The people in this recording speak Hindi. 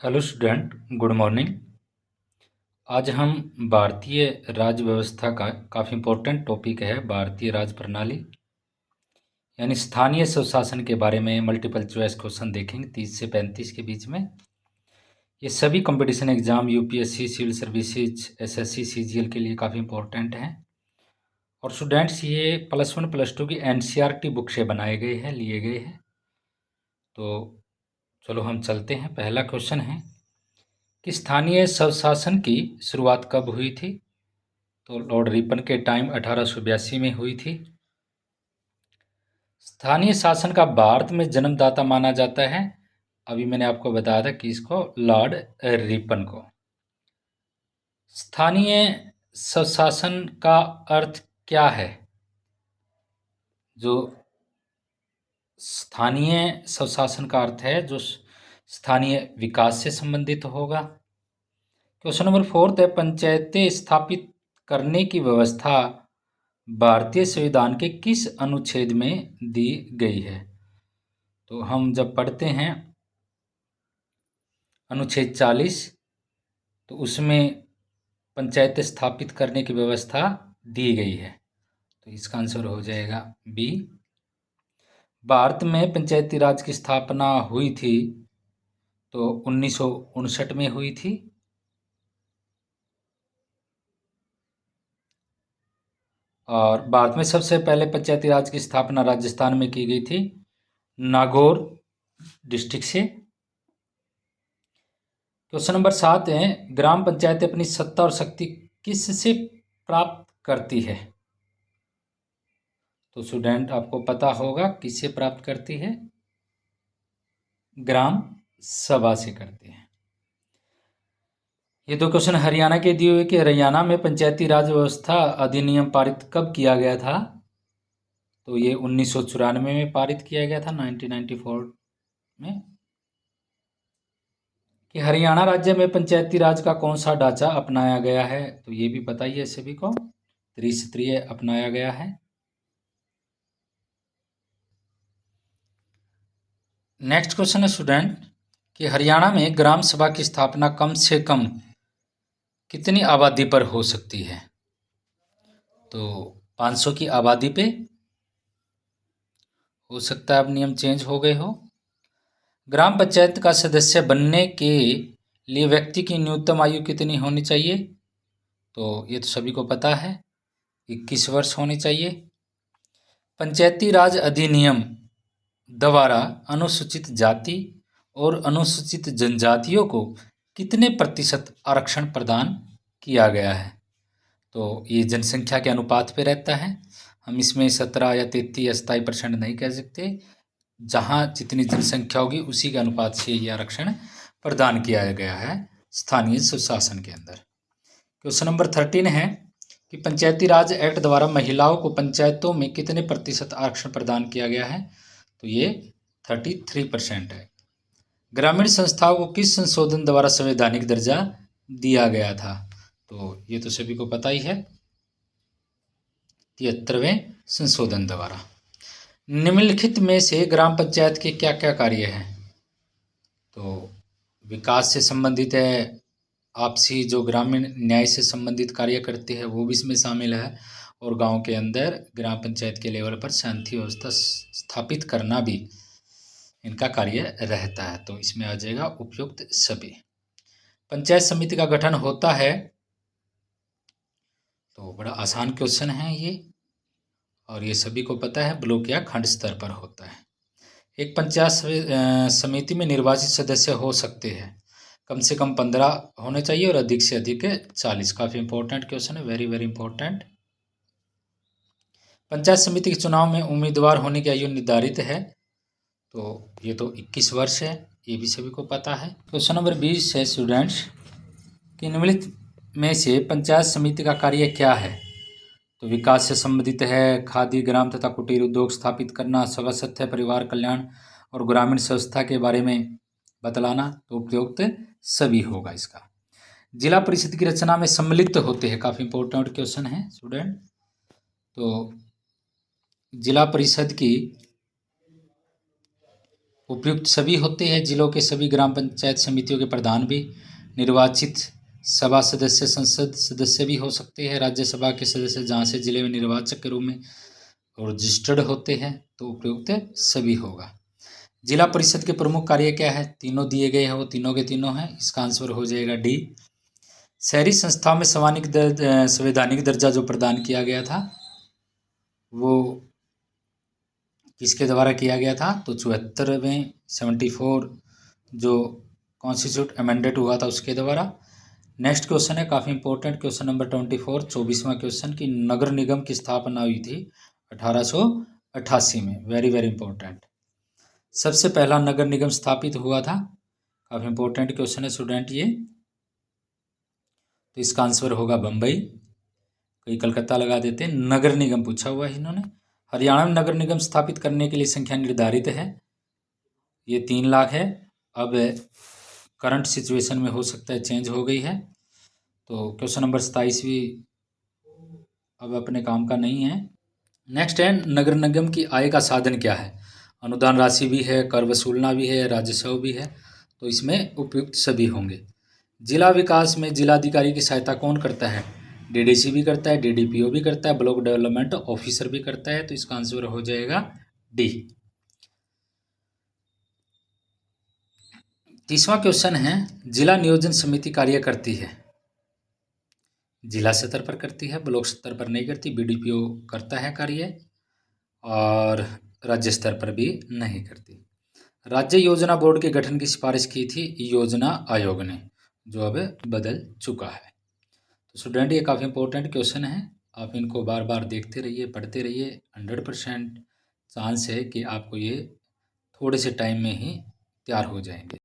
Hello student, good morning. आज हम भारतीय राज्य व्यवस्था का काफ़ी इम्पोर्टेंट टॉपिक है भारतीय राज्य प्रणाली यानी स्थानीय स्वशासन के बारे में मल्टीपल चॉइस क्वेश्चन देखेंगे 30 से 35 के बीच में। ये सभी competition exam UPSC, civil services, SSC, CGL के लिए काफ़ी इम्पोर्टेंट हैं। और स्टूडेंट्स ये +1 +2 की एनसीईआरटी बुक से बनाए गए हैं, लिए गए हैं। तो चलो हम चलते हैं। पहला क्वेश्चन है कि स्थानीय स्वशासन की शुरुआत कब हुई थी? तो लॉर्ड रिपन के टाइम 1882 में हुई थी। स्थानीय शासन का भारत में जन्मदाता माना जाता है, अभी मैंने आपको बताया था कि इसको लॉर्ड रिपन को। स्थानीय स्वशासन का अर्थ क्या है? जो स्थानीय स्वशासन का अर्थ है जो स्थानीय विकास से संबंधित होगा। क्वेश्चन नंबर 4 है, पंचायतें स्थापित करने की व्यवस्था भारतीय संविधान के किस अनुच्छेद में दी गई है? तो हम जब पढ़ते हैं अनुच्छेद 40, तो उसमें पंचायत स्थापित करने की व्यवस्था दी गई है। तो इसका आंसर हो जाएगा बी। भारत में पंचायती राज की स्थापना हुई थी तो 1959 में हुई थी। और भारत में सबसे पहले पंचायती राज की स्थापना राजस्थान में की गई थी, नागौर डिस्ट्रिक्ट से। क्वेश्चन नंबर 7 है, ग्राम पंचायतें अपनी सत्ता और शक्ति किससे प्राप्त करती है? तो स्टूडेंट आपको पता होगा किससे प्राप्त करती है? ग्राम सभा से करती है। ये दो क्वेश्चन हरियाणा के दिए हुए कि हरियाणा में पंचायती राज व्यवस्था अधिनियम पारित कब किया गया था? तो ये 1994 में पारित किया गया था, 1994 में। कि हरियाणा राज्य में पंचायती राज का कौन सा ढांचा अपनाया गया है? तो ये भी पता ही है सभी को, त्रिस्तरीय अपनाया गया है। नेक्स्ट क्वेश्चन है स्टूडेंट कि हरियाणा में ग्राम सभा की स्थापना कम से कम कितनी आबादी पर हो सकती है? तो 500 की आबादी पे हो सकता है। अब नियम चेंज हो गए हो। ग्राम पंचायत का सदस्य बनने के लिए व्यक्ति की न्यूनतम आयु कितनी होनी चाहिए? तो ये तो सभी को पता है, 21 वर्ष होनी चाहिए। पंचायती राज अधिनियम द्वारा अनुसूचित जाति और अनुसूचित जनजातियों को कितने प्रतिशत आरक्षण प्रदान किया गया है? तो ये जनसंख्या के अनुपात पे रहता है। हम इसमें 17 या 33 या 27% नहीं कह सकते। जहाँ जितनी जनसंख्या होगी उसी के अनुपात से ये आरक्षण प्रदान किया गया है स्थानीय स्वशासन के अंदर। क्वेश्चन नंबर 13 है कि पंचायती राज एक्ट द्वारा महिलाओं को पंचायतों में कितने प्रतिशत आरक्षण प्रदान किया गया है? तो ये 33% है। ग्रामीण संस्थाओं को किस संशोधन द्वारा संवैधानिक दर्जा दिया गया था? तो ये तो सभी को पता ही है, 73वें संशोधन द्वारा। निम्नलिखित में से ग्राम पंचायत के क्या क्या कार्य हैं? तो विकास से संबंधित है, आपसी जो ग्रामीण न्याय से संबंधित कार्य करते हैं वो भी इसमें शामिल है, और गांव के अंदर ग्राम पंचायत के लेवल पर शांति व्यवस्था स्थापित करना भी इनका कार्य रहता है। तो इसमें आ जाएगा उपयुक्त सभी। पंचायत समिति का गठन होता है, तो बड़ा आसान क्वेश्चन है ये, और ये सभी को पता है, ब्लॉक या खंड स्तर पर होता है। एक पंचायत समिति में निर्वाचित सदस्य हो सकते हैं, कम से कम 15 होने चाहिए और अधिक से अधिक 40। काफ़ी इंपॉर्टेंट क्वेश्चन है, वेरी वेरी इंपॉर्टेंट। पंचायत समिति के चुनाव में उम्मीदवार होने की आयु निर्धारित है, तो ये तो 21 वर्ष है, ये भी सभी को पता है। क्वेश्चन नंबर 20 है स्टूडेंट्स कि निम्नलिखित में से पंचायत समिति का कार्य क्या है? तो विकास से संबंधित है, खादी, ग्राम तथा कुटीर उद्योग स्थापित करना, सभासद परिवार कल्याण और ग्रामीण व्यवस्था के बारे में बतलाना। तो उपयुक्त सभी होगा इसका। जिला परिषद की रचना में सम्मिलित होते हैं, काफ़ी इंपॉर्टेंट क्वेश्चन है स्टूडेंट। तो जिला परिषद की उपयुक्त सभी होते हैं। जिलों के सभी ग्राम पंचायत समितियों के प्रधान भी निर्वाचित सभा सदस्य, संसद सदस्य भी हो सकते हैं। राज्यसभा के सदस्य जहाँ से जिले में निर्वाचक के रूप में रजिस्टर्ड होते हैं, तो उपयुक्त सभी होगा। जिला परिषद के प्रमुख कार्य क्या है? तीनों दिए गए हैं, वो तीनों के तीनों हैं। इसका आंसर हो जाएगा डी। शहरी संस्थाओं में संवैधानिक दर्जा जो प्रदान किया गया था वो किसके द्वारा किया गया था? तो 74वें 74 जो कॉन्स्टिट्यूट अमेंडेड हुआ था उसके द्वारा। नेक्स्ट क्वेश्चन है काफ़ी इंपॉर्टेंट, क्वेश्चन नंबर 24, 24वां क्वेश्चन की नगर निगम की स्थापना हुई थी 1888 में। Very very important. सबसे पहला नगर निगम स्थापित हुआ था, काफ़ी इंपॉर्टेंट क्वेश्चन है स्टूडेंट ये। तो इसका आंसर होगा बम्बई, कई कलकत्ता लगा देते हैं। नगर निगम पूछा हुआ है इन्होंने। हरियाणा में नगर निगम स्थापित करने के लिए संख्या निर्धारित है, ये 3 लाख है। अब करंट सिचुएशन में हो सकता है चेंज हो गई है। तो क्वेश्चन नंबर 27 भी अब अपने काम का नहीं है। नेक्स्ट है नगर निगम की आय का साधन क्या है? अनुदान राशि भी है, कर वसूलना भी है, राजस्व भी है, तो इसमें उपयुक्त सभी होंगे। जिला विकास में जिलाधिकारी की सहायता कौन करता है? डीडीसी भी करता है, डीडीपीओ भी करता है, ब्लॉक डेवलपमेंट ऑफिसर भी करता है, तो इसका आंसर हो जाएगा डी। 30वां क्वेश्चन है जिला नियोजन समिति कार्य करती है? जिला स्तर पर करती है, ब्लॉक स्तर पर नहीं करती। बीडीपीओ करता है कार्य, और राज्य स्तर पर भी नहीं करती। राज्य योजना बोर्ड के गठन की सिफारिश की थी योजना आयोग ने, जो अब बदल चुका है। तो स्टूडेंट ये काफ़ी इंपॉर्टेंट क्वेश्चन है, आप इनको बार बार देखते रहिए, पढ़ते रहिए। 100% चांस है कि आपको ये थोड़े से टाइम में ही तैयार हो जाएंगे।